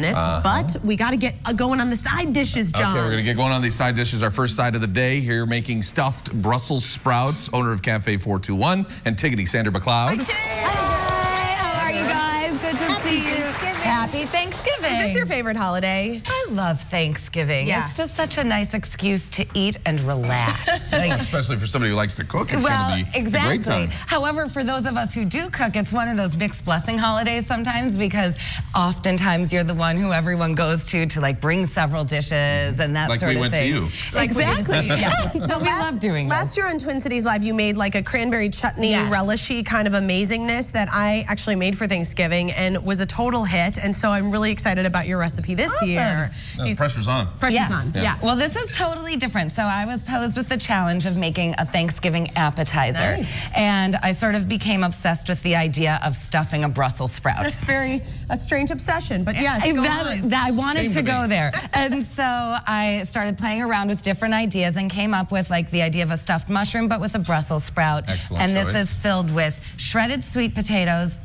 minutes, but we got to get going on the side dishes, John. Okay, we're going to get going on these side dishes. Our first side of the day here, making stuffed Brussels sprouts, owner of Cafe 421, Antigoni, Sandra McCloud. Hi, how are you guys? Good to see you. Happy Thanksgiving. Is this your favorite holiday? I love Thanksgiving. Yeah. It's just such a nice excuse to eat and relax. Especially for somebody who likes to cook, it's going to be a great time. However, for those of us who do cook, it's one of those mixed blessing holidays sometimes, because oftentimes you're the one who everyone goes to like bring several dishes and that sort of thing. Like we went to you. Exactly. Yeah. So we love doing last year on Twin Cities Live, you made like a cranberry chutney relishy kind of amazingness that I actually made for Thanksgiving and was a total hit. And so I'm really excited about your recipe this year. Pressure's on. Pressure's on. Yeah. Well, this is totally different. So I was posed with the challenge of making a Thanksgiving appetizer. Nice. And I sort of became obsessed with the idea of stuffing a Brussels sprout. That's a strange obsession, but yes, I wanted to go there. And so I started playing around with different ideas and came up with like the idea of a stuffed mushroom, but with a Brussels sprout. Excellent And choice. this is filled with shredded sweet potatoes,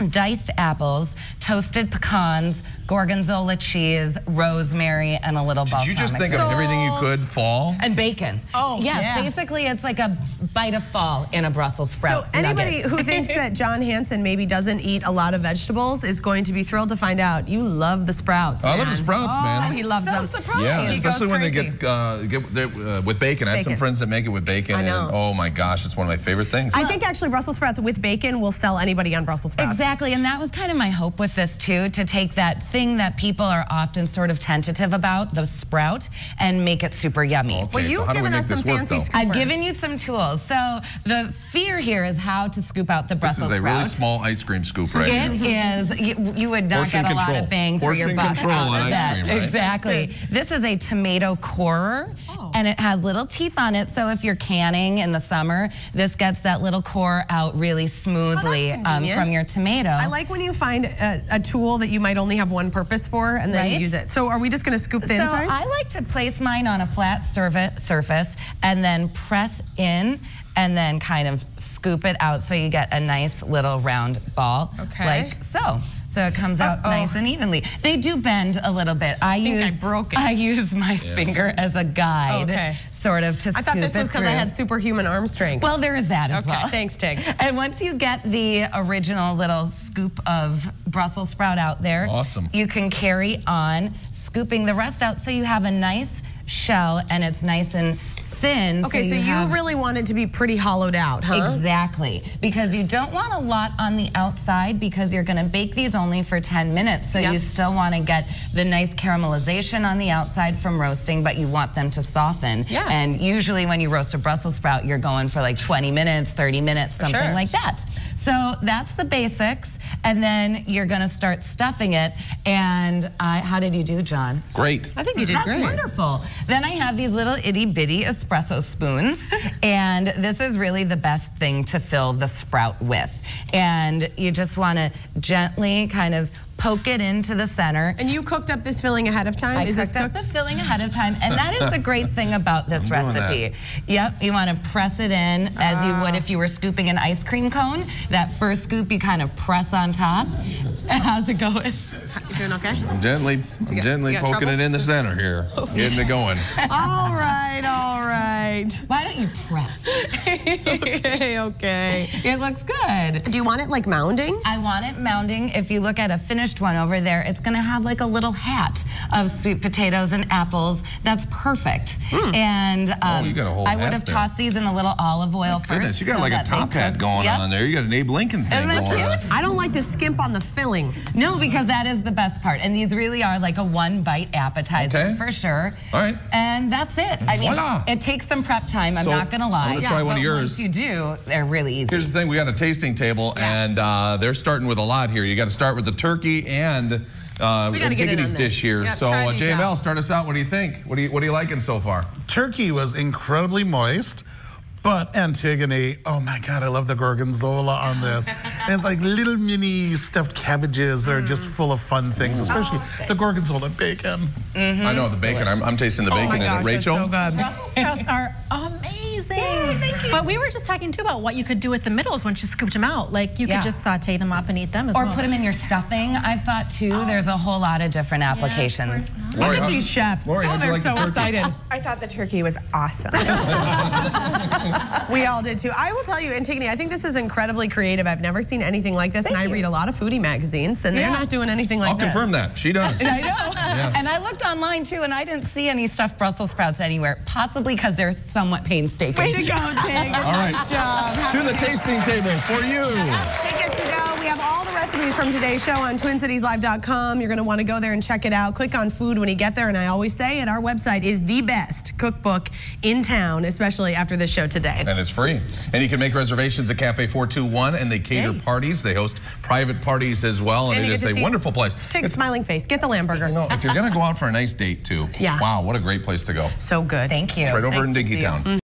diced apples, toasted pecans, gorgonzola cheese, rosemary, and a little balsamic. Did you just think of everything you could fall? And bacon. Oh, yes, yeah. Basically it's like a bite of fall in a Brussels sprout. So anybody who thinks that John Hansen maybe doesn't eat a lot of vegetables is going to be thrilled to find out you love the sprouts, man. I love the sprouts, man. Oh, he loves them. Surprised. Yeah, He especially goes when crazy. they get with bacon. I have some friends that make it with bacon, I know. and oh my gosh, it's one of my favorite things. I think actually Brussels sprouts with bacon will sell anybody on Brussels sprouts. Exactly, and that was kind of my hope with this too, to take that thing that people are often sort of tentative about, the sprout, and make it super yummy. Okay, Well, you've given us some fancy scoopers. I've given you some tools. So the fear here is how to scoop out the Brussels This is a sprout. really small ice cream scoop right here. It is. You would not Portion get a lot control. of bang for your Portion buck control out on of ice that. cream, right? Exactly. This is a tomato corer, and it has little teeth on it. So if you're canning in the summer, this gets that little core out really smoothly from your tomato. I like when you find a tool that you might only have one purpose for, and then you use it. So are we just going to scoop the inside? I like to place mine on a flat surface and then press in and then kind of scoop it out so you get a nice little round ball, like so. So it comes out nice and evenly. They do bend a little bit. I use my finger as a guide, sort of, to scoop it. I thought this was because I had superhuman arm strength. Well, there is that as well. Thanks, Tig. And once you get the original little scoop of Brussels sprout out there, you can carry on scooping the rest out so you have a nice shell and it's nice and thin. Okay, so you really want it to be pretty hollowed out, huh? Exactly, because you don't want a lot on the outside because you're gonna bake these only for 10 minutes. So you still wanna get the nice caramelization on the outside from roasting, but you want them to soften. Yeah. And usually when you roast a Brussels sprout, you're going for like 20 minutes, 30 minutes, something like that. So that's the basics. And then you're gonna start stuffing it. And how did you do, John? Great. I think you did great. That's wonderful. Then I have these little itty bitty espresso spoons. And this is really the best thing to fill the sprout with. And you just wanna gently kind of poke it into the center. And you cooked up this filling ahead of time? I cooked up the filling ahead of time, and that is the great thing about this recipe. Yep, you want to press it in as you would if you were scooping an ice cream cone. That first scoop you kind of press on top. How's it going? You doing okay? I'm gently poking it in the center here, getting it going. All right, all right. Why don't you press? Okay. It looks good. Do you want it like mounding? I want it mounding. If you look at a finished one over there, it's going to have like a little hat of sweet potatoes and apples. That's perfect. And you got a whole I would have tossed these in a little olive oil first. Goodness, you got like a top hat going on there. You got an Abe Lincoln thing going on. I don't like to skimp on the filling. No, because that is the best part. And these really are like a one-bite appetizer for sure. All right. And that's it. I mean, it takes some prep time, I'm not going to lie. I'm going to try one of yours. Once you do, they're really easy. Here's the thing, we got a tasting table, and they're starting with a lot here. You got to start with the turkey and Antigoni's dish here. So JML, start us out. What do you think? What are you liking so far? Turkey was incredibly moist, but Antigoni, oh my God, I love the gorgonzola on this. And it's like little mini stuffed cabbages that are just full of fun things, especially the gorgonzola and bacon. I know, the bacon. I'm tasting the bacon in it. Rachel? So good. Brussels sprouts are amazing. Yeah, thank you. But we were just talking too about what you could do with the middles once you scooped them out. Like you could just saute them up and eat them as well. Or put them in your stuffing, I thought too. There's a whole lot of different applications. Look at these chefs. Lori, they're so excited. I thought the turkey was awesome. We all did too. I will tell you, Antigoni, I think this is incredibly creative. I've never seen anything like this, and I read a lot of foodie magazines, and they're not doing anything like this. I'll confirm that. She does. I know. Yes. And I looked online too, and I didn't see any stuffed Brussels sprouts anywhere, possibly because they're somewhat painstaking. Way to go, Tig. All right. To the tasting table for you. Tickets to go. We have all the recipes from today's show on TwinCitiesLive.com. You're going to want to go there and check it out. Click on food when you get there, and I always say it, our website is the best cookbook in town, especially after this show today. And it's free. And you can make reservations at Cafe 421, and they cater parties. They host private parties as well, and it is a wonderful place. Tig's smiling face. Get the lamb burger. You know, if you're going to go out for a nice date too, wow, what a great place to go. So good. Thank you. It's right over in Dinkytown.